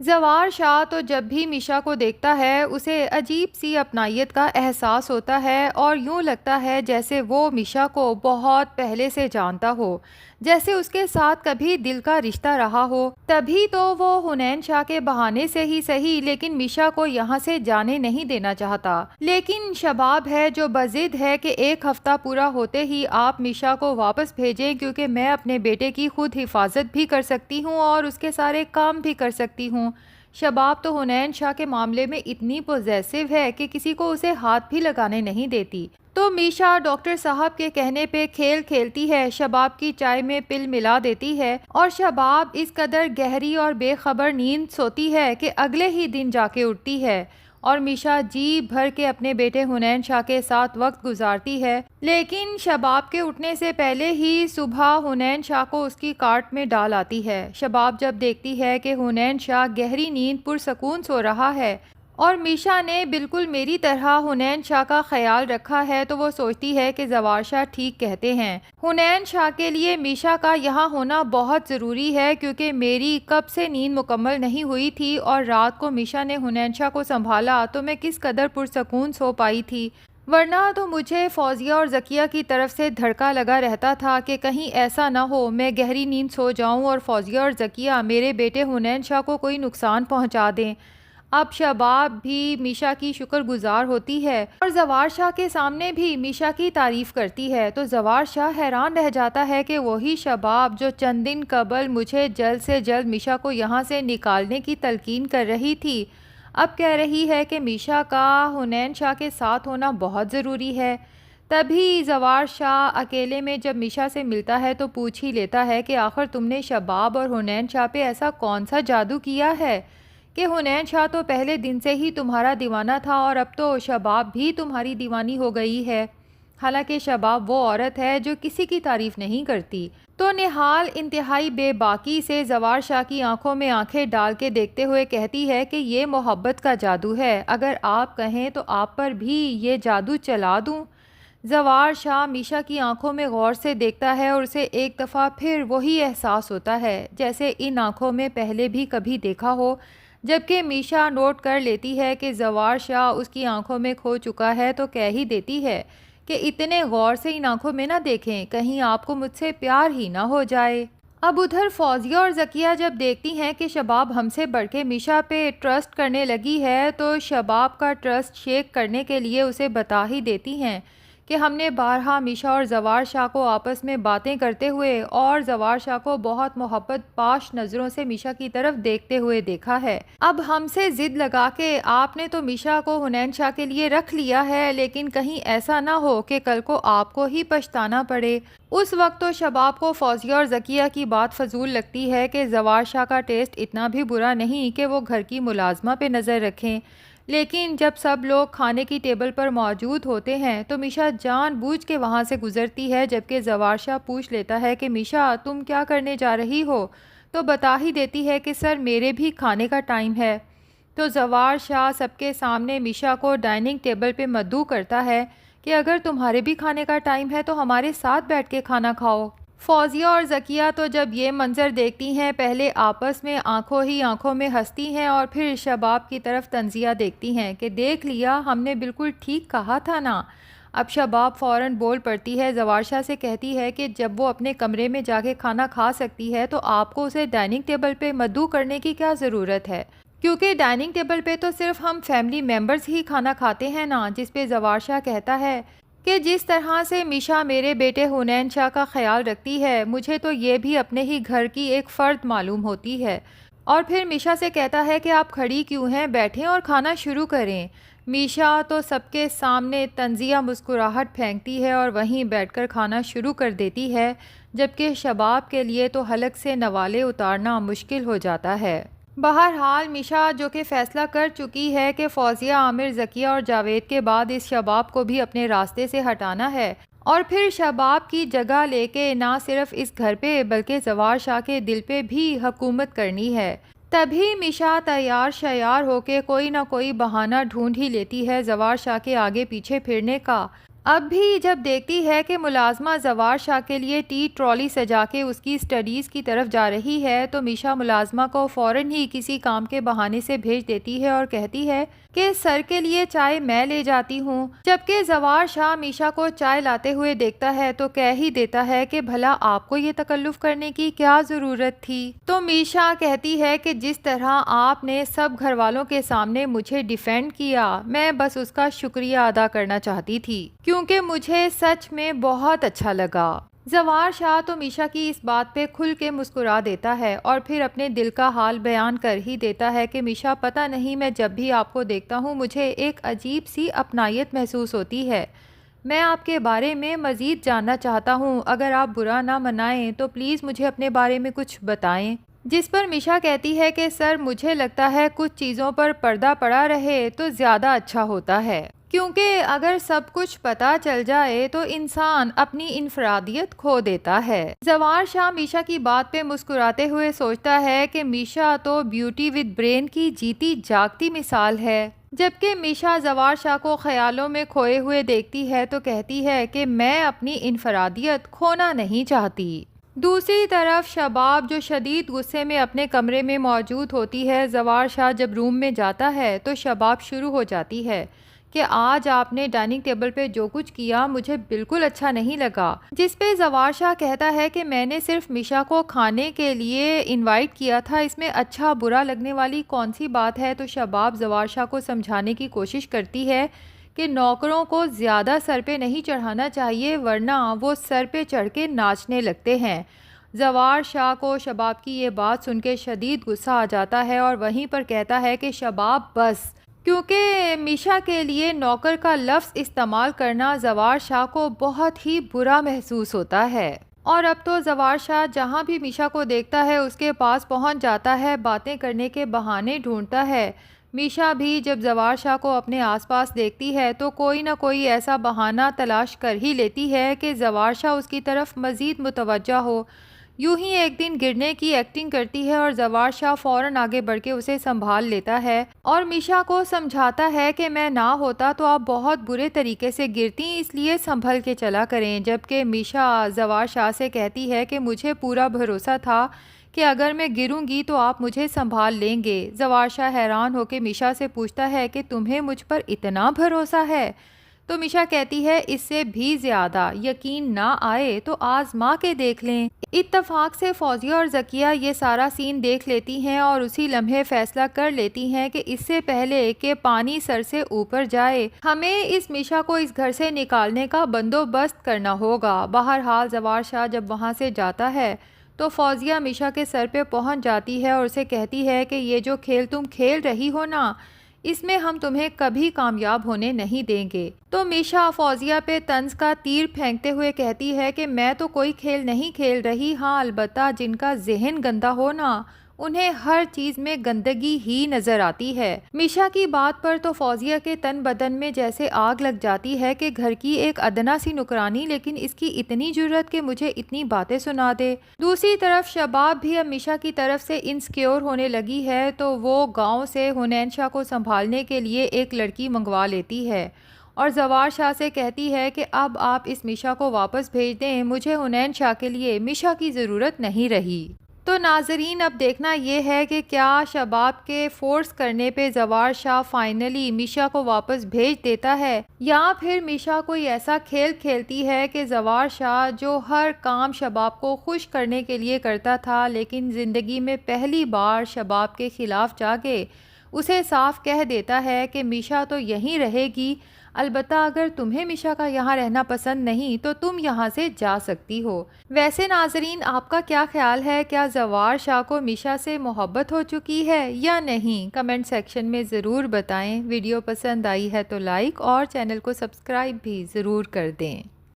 زوار شاہ تو جب بھی میشا کو دیکھتا ہے اسے عجیب سی اپنائیت کا احساس ہوتا ہے اور یوں لگتا ہے جیسے وہ میشا کو بہت پہلے سے جانتا ہو، جیسے اس کے ساتھ کبھی دل کا رشتہ رہا ہو۔ تبھی تو وہ حنین شاہ کے بہانے سے ہی صحیح لیکن میشا کو یہاں سے جانے نہیں دینا چاہتا۔ لیکن شباب ہے جو بضد ہے کہ ایک ہفتہ پورا ہوتے ہی آپ میشا کو واپس بھیجیں کیونکہ میں اپنے بیٹے کی خود حفاظت بھی کر سکتی ہوں اور اس کے سارے کام بھی کر سکتی ہوں۔ شباب تو حنین شاہ کے معاملے میں اتنی پوزیسو ہے کہ کسی کو اسے ہاتھ بھی لگانے نہیں دیتی۔ تو میشا ڈاکٹر صاحب کے کہنے پہ کھیل کھیلتی ہے، شباب کی چائے میں پل ملا دیتی ہے اور شباب اس قدر گہری اور بے خبر نیند سوتی ہے کہ اگلے ہی دن جا کے اٹھتی ہے اور میشا جی بھر کے اپنے بیٹے حنین شاہ کے ساتھ وقت گزارتی ہے۔ لیکن شباب کے اٹھنے سے پہلے ہی صبح حنین شاہ کو اس کی کارٹ میں ڈال آتی ہے۔ شباب جب دیکھتی ہے کہ حنین شاہ گہری نیند پرسکون سو رہا ہے اور میشا نے بالکل میری طرح حنین شاہ کا خیال رکھا ہے تو وہ سوچتی ہے کہ زوار شاہ ٹھیک کہتے ہیں۔ حنین شاہ کے لیے میشا کا یہاں ہونا بہت ضروری ہے کیونکہ میری کب سے نیند مکمل نہیں ہوئی تھی اور رات کو میشا نے حنین شاہ کو سنبھالا تو میں کس قدر پرسکون سو پائی تھی، ورنہ تو مجھے فوزیہ اور ذکیہ کی طرف سے دھڑکا لگا رہتا تھا کہ کہیں ایسا نہ ہو میں گہری نیند سو جاؤں اور فوزیہ اور ذکیہ میرے بیٹے حنین شاہ کو کوئی نقصان پہنچا دیں۔ اب شباب بھی میشا کی شکر گزار ہوتی ہے اور زوار شاہ کے سامنے بھی میشا کی تعریف کرتی ہے تو زوار شاہ حیران رہ جاتا ہے کہ وہی شباب جو چند دن قبل مجھے جلد سے جلد میشا کو یہاں سے نکالنے کی تلقین کر رہی تھی اب کہہ رہی ہے کہ میشا کا حنین شاہ کے ساتھ ہونا بہت ضروری ہے۔ تبھی زوار شاہ اکیلے میں جب میشا سے ملتا ہے تو پوچھ ہی لیتا ہے کہ آخر تم نے شباب اور حنین شاہ پہ ایسا کون سا جادو کیا ہے کہ حنین شاہ تو پہلے دن سے ہی تمہارا دیوانہ تھا اور اب تو شباب بھی تمہاری دیوانی ہو گئی ہے۔ حالانکہ شباب وہ عورت ہے جو کسی کی تعریف نہیں کرتی۔ تو نہال انتہائی بے باکی سے زوار شاہ کی آنکھوں میں آنکھیں ڈال کے دیکھتے ہوئے کہتی ہے کہ یہ محبت کا جادو ہے، اگر آپ کہیں تو آپ پر بھی یہ جادو چلا دوں۔ زوار شاہ میشا کی آنکھوں میں غور سے دیکھتا ہے اور اسے ایک دفعہ پھر وہی احساس ہوتا ہے جیسے ان آنکھوں میں پہلے بھی کبھی دیکھا ہو، جبکہ میشا نوٹ کر لیتی ہے کہ زوار شاہ اس کی آنکھوں میں کھو چکا ہے تو کہہ ہی دیتی ہے کہ اتنے غور سے ان آنکھوں میں نہ دیکھیں، کہیں آپ کو مجھ سے پیار ہی نہ ہو جائے۔ اب ادھر فوزیہ اور ذکیہ جب دیکھتی ہیں کہ شباب ہم سے بڑھ کے میشا پہ ٹرسٹ کرنے لگی ہے تو شباب کا ٹرسٹ شیک کرنے کے لیے اسے بتا ہی دیتی ہیں کہ ہم نے بارہا میشا اور زوار شاہ کو آپس میں باتیں کرتے ہوئے اور زوار شاہ کو بہت محبت پاش نظروں سے میشا کی طرف دیکھتے ہوئے دیکھا ہے۔ اب ہم سے ضد لگا کے آپ نے تو میشا کو حنین شاہ کے لیے رکھ لیا ہے لیکن کہیں ایسا نہ ہو کہ کل کو آپ کو ہی پچھتانا پڑے۔ اس وقت تو شباب کو فوزیہ اور ذکیہ کی بات فضول لگتی ہے کہ زوار شاہ کا ٹیسٹ اتنا بھی برا نہیں کہ وہ گھر کی ملازمہ پہ نظر رکھیں، لیکن جب سب لوگ کھانے کی ٹیبل پر موجود ہوتے ہیں تو میشا جان بوجھ کے وہاں سے گزرتی ہے، جبکہ زوار شاہ پوچھ لیتا ہے کہ میشا تم کیا کرنے جا رہی ہو تو بتا ہی دیتی ہے کہ سر میرے بھی کھانے کا ٹائم ہے۔ تو زوار شاہ سب کے سامنے میشا کو ڈائننگ ٹیبل پہ مدعو کرتا ہے کہ اگر تمہارے بھی کھانے کا ٹائم ہے تو ہمارے ساتھ بیٹھ کے کھانا کھاؤ۔ فوزیہ اور ذکیہ تو جب یہ منظر دیکھتی ہیں پہلے آپس میں آنکھوں ہی آنکھوں میں ہنستی ہیں اور پھر شباب کی طرف تنزیہ دیکھتی ہیں کہ دیکھ لیا ہم نے بالکل ٹھیک کہا تھا نا۔ اب شباب فوراً بول پڑتی ہے، زوار شاہ سے کہتی ہے کہ جب وہ اپنے کمرے میں جا کے کھانا کھا سکتی ہے تو آپ کو اسے ڈائننگ ٹیبل پہ مدعو کرنے کی کیا ضرورت ہے، کیونکہ ڈائننگ ٹیبل پہ تو صرف ہم فیملی ممبرز ہی کھانا کھاتے ہیں نا۔ جس پہ زوار شاہ کہتا ہے کہ جس طرح سے میشا میرے بیٹے حنین شاہ کا خیال رکھتی ہے مجھے تو یہ بھی اپنے ہی گھر کی ایک فرد معلوم ہوتی ہے۔ اور پھر میشا سے کہتا ہے کہ آپ کھڑی کیوں ہیں، بیٹھیں اور کھانا شروع کریں۔ میشا تو سب کے سامنے طنزیہ مسکراہٹ پھینکتی ہے اور وہیں بیٹھ کر کھانا شروع کر دیتی ہے، جبکہ شباب کے لیے تو حلق سے نوالے اتارنا مشکل ہو جاتا ہے۔ بہرحال میشا جو کہ فیصلہ کر چکی ہے کہ فوزیہ، عامر، ذکیہ اور جاوید کے بعد اس شباب کو بھی اپنے راستے سے ہٹانا ہے اور پھر شباب کی جگہ لے کے نہ صرف اس گھر پہ بلکہ زوار شاہ کے دل پہ بھی حکومت کرنی ہے، تبھی میشا تیار شیار ہو کے کوئی نہ کوئی بہانہ ڈھونڈ ہی لیتی ہے زوار شاہ کے آگے پیچھے پھرنے کا اب بھی جب دیکھتی ہے کہ ملازمہ زوار شاہ کے لیے ٹی ٹرالی سجا کے اس کی اسٹڈیز کی طرف جا رہی ہے تو میشا ملازمہ کو فوراً ہی کسی کام کے بہانے سے بھیج دیتی ہے اور کہتی ہے کہ سر کے لیے چائے میں لے جاتی ہوں، جبکہ زوار شاہ میشا کو چائے لاتے ہوئے دیکھتا ہے تو کہہ ہی دیتا ہے کہ بھلا آپ کو یہ تکلف کرنے کی کیا ضرورت تھی۔ تو میشا کہتی ہے کہ جس طرح آپ نے سب گھر والوں کے سامنے مجھے ڈیفینڈ کیا، میں بس اس کا شکریہ ادا کرنا چاہتی تھی کیونکہ مجھے سچ میں بہت اچھا لگا۔ زوار شاہ تو میشا کی اس بات پہ کھل کے مسکرا دیتا ہے اور پھر اپنے دل کا حال بیان کر ہی دیتا ہے کہ میشا پتہ نہیں، میں جب بھی آپ کو دیکھتا ہوں مجھے ایک عجیب سی اپنائیت محسوس ہوتی ہے، میں آپ کے بارے میں مزید جاننا چاہتا ہوں، اگر آپ برا نہ منائیں تو پلیز مجھے اپنے بارے میں کچھ بتائیں۔ جس پر میشا کہتی ہے کہ سر مجھے لگتا ہے کچھ چیزوں پر پردہ پڑا رہے تو زیادہ اچھا ہوتا ہے، کیونکہ اگر سب کچھ پتا چل جائے تو انسان اپنی انفرادیت کھو دیتا ہے۔ زوار شاہ میشا کی بات پہ مسکراتے ہوئے سوچتا ہے کہ میشا تو بیوٹی ود برین کی جیتی جاگتی مثال ہے، جبکہ میشا زوار شاہ کو خیالوں میں کھوئے ہوئے دیکھتی ہے تو کہتی ہے کہ میں اپنی انفرادیت کھونا نہیں چاہتی۔ دوسری طرف شباب جو شدید غصے میں اپنے کمرے میں موجود ہوتی ہے، زوار شاہ جب روم میں جاتا ہے تو شباب شروع ہو جاتی ہے کہ آج آپ نے ڈائننگ ٹیبل پہ جو کچھ کیا مجھے بالکل اچھا نہیں لگا، جس پہ زوار شاہ کہتا ہے کہ میں نے صرف میشا کو کھانے کے لیے انوائٹ کیا تھا، اس میں اچھا برا لگنے والی کون سی بات ہے۔ تو شباب زوار شاہ کو سمجھانے کی کوشش کرتی ہے کہ نوکروں کو زیادہ سر پہ نہیں چڑھانا چاہیے ورنہ وہ سر پہ چڑھ کے ناچنے لگتے ہیں۔ زوار شاہ کو شباب کی یہ بات سن کے شدید غصہ آ جاتا ہے اور وہیں پر کہتا ہے کہ شباب بس، کیونکہ میشا کے لیے نوکر کا لفظ استعمال کرنا زوار شاہ کو بہت ہی برا محسوس ہوتا ہے۔ اور اب تو زوار شاہ جہاں بھی میشا کو دیکھتا ہے اس کے پاس پہنچ جاتا ہے، باتیں کرنے کے بہانے ڈھونڈتا ہے۔ میشا بھی جب زوار شاہ کو اپنے آس پاس دیکھتی ہے تو کوئی نہ کوئی ایسا بہانہ تلاش کر ہی لیتی ہے کہ زوار شاہ اس کی طرف مزید متوجہ ہو۔ یوں ہی ایک دن گرنے کی ایکٹنگ کرتی ہے اور زوار شاہ فوراً آگے بڑھ کے اسے سنبھال لیتا ہے اور میشا کو سمجھاتا ہے کہ میں نہ ہوتا تو آپ بہت برے طریقے سے گرتی، اس لیے سنبھل کے چلا کریں، جبکہ میشا زوار شاہ سے کہتی ہے کہ مجھے پورا بھروسہ تھا کہ اگر میں گروں گی تو آپ مجھے سنبھال لیں گے۔ زوار شاہ حیران ہو کے میشا سے پوچھتا ہے کہ تمہیں مجھ پر اتنا بھروسہ ہے؟ تو میشا کہتی ہے اس سے بھی زیادہ، یقین نہ آئے تو آزما کے دیکھ لیں۔ اتفاق سے فوزیہ اور ذکیہ یہ سارا سین دیکھ لیتی ہیں اور اسی لمحے فیصلہ کر لیتی ہیں کہ اس سے پہلے کہ پانی سر سے اوپر جائے ہمیں اس میشا کو اس گھر سے نکالنے کا بندوبست کرنا ہوگا۔ بہرحال زوار شاہ جب وہاں سے جاتا ہے تو فوزیہ میشا کے سر پہ پہنچ جاتی ہے اور اسے کہتی ہے کہ یہ جو کھیل تم کھیل رہی ہو نا، اس میں ہم تمہیں کبھی کامیاب ہونے نہیں دیں گے۔ تو میشا فوزیہ پہ طنز کا تیر پھینکتے ہوئے کہتی ہے کہ میں تو کوئی کھیل نہیں کھیل رہی، ہاں البتہ جن کا ذہن گندا ہو نا انہیں ہر چیز میں گندگی ہی نظر آتی ہے۔ میشا کی بات پر تو فوزیہ کے تن بدن میں جیسے آگ لگ جاتی ہے کہ گھر کی ایک ادنا سی نوکرانی لیکن اس کی اتنی جرأت کہ مجھے اتنی باتیں سنا دے۔ دوسری طرف شباب بھی اب میشا کی طرف سے انسیکیور ہونے لگی ہے تو وہ گاؤں سے حنین شاہ کو سنبھالنے کے لیے ایک لڑکی منگوا لیتی ہے اور زوار شاہ سے کہتی ہے کہ اب آپ اس میشا کو واپس بھیج دیں، مجھے حنین شاہ کے لیے میشا کی ضرورت نہیں رہی۔ تو ناظرین اب دیکھنا یہ ہے کہ کیا شباب کے فورس کرنے پہ زوار شاہ فائنلی میشا کو واپس بھیج دیتا ہے یا پھر میشا کوئی ایسا کھیل کھیلتی ہے کہ زوار شاہ جو ہر کام شباب کو خوش کرنے کے لیے کرتا تھا لیکن زندگی میں پہلی بار شباب کے خلاف جا کے اسے صاف کہہ دیتا ہے کہ میشا تو یہیں رہے گی، البتہ اگر تمہیں میشا کا یہاں رہنا پسند نہیں تو تم یہاں سے جا سکتی ہو۔ ویسے ناظرین آپ کا کیا خیال ہے، کیا زوار شاہ کو میشا سے محبت ہو چکی ہے یا نہیں؟ کمنٹ سیکشن میں ضرور بتائیں۔ ویڈیو پسند آئی ہے تو لائک اور چینل کو سبسکرائب بھی ضرور کر دیں۔